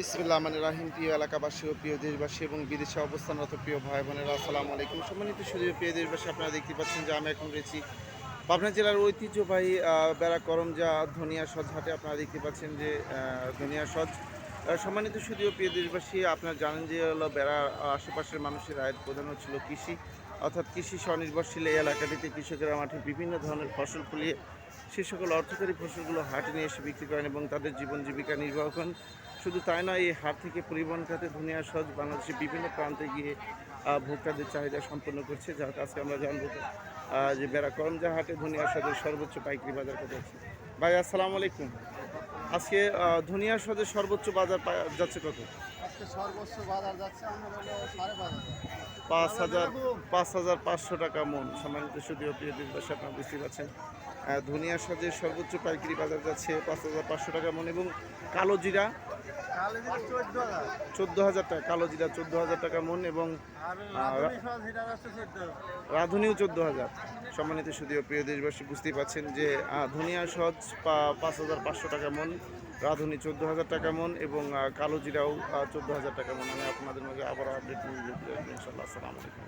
বিসমিল্লাহ রহমানির রহিম। প্রিয় এলাকাবাসী ও প্রিয় দেশবাসী এবং বিদেশে অবস্থানরত প্রিয় ভাই বোনেরা, আসসালামু আলাইকুম। সম্মানিত সুধীর প্রিয় দেশবাসী, আপনারা দেখতে পাচ্ছেন যে আমি এখন রয়েছি পাবনা জেলার ঐতিহ্যবাহী বেড়া করমজা ধনিয়া সজ হাটে। আপনারা দেখতে পাচ্ছেন যে ধনিয়া সজ। সম্মানিত সুধীর প্রিয় দেশবাসী, আপনারা জানেন যে হলো বেড়ার আশেপাশের মানুষের আয়ের প্রধান হচ্ছিল কৃষি, অর্থাৎ কৃষি স্বনির্ভরশীল এই এলাকাটিতে কৃষকেরা মাঠে বিভিন্ন ধরনের ফসল ফলিয়ে সে সকল অর্থকরী ফসলগুলো হাটে নিয়ে এসে বিক্রি করেন এবং তাদের জীবন জীবিকা নির্বাহ করেন। শুধু তাই নয়, এই হাট থেকে পরিবহন খাতে ধনিয়া সহজ বাংলাদেশের বিভিন্ন প্রান্তে গিয়ে ভোক্তাদের চাহিদা সম্পন্ন করছে, যার কাছে আমরা জানবো যে বেড়া করমজা হাটে ধনিয়া সহজের সর্বোচ্চ পাইকারি বাজার কত আছে। ভাই আসসালামু আলাইকুম। আজকে ধনিয়া সহজের সর্বোচ্চ বাজার যাচ্ছে কত? আজকে সর্বোচ্চ বাজার যাচ্ছে আমরা হলো 5,500। 5,500 টাকা মন। সম্মানিত সুধীর প্রিয় দেশবাসী, আপনারা বুঝতে পারছেন ধনিয়া সহজের সর্বোচ্চ পাইকারি বাজার যাচ্ছে 5,500 টাকা মন। এবং কালো জিরা কালো জিরা 14,000 14,000 টাকা, কালো জিরা 14,000 টাকা মন এবং আর রাধুনি সহ হিটার আসছে 14,000। রাঁধুনিও 14,000। সম্মানিত সুধীর প্রিয় দেশবাসী, বুঝতেই পাচ্ছেন যে ধনিয়া সহজ 5,500 টাকা মন, রাঁধুনি 14,000 টাকা মন এবং কালো জিরাও 14,000 টাকা মন। আমি আপনাদের মাঝে আবার আপডেট নিয়ে যেতে ইনশাল্লাহ। আসসালামু আলাইকুম।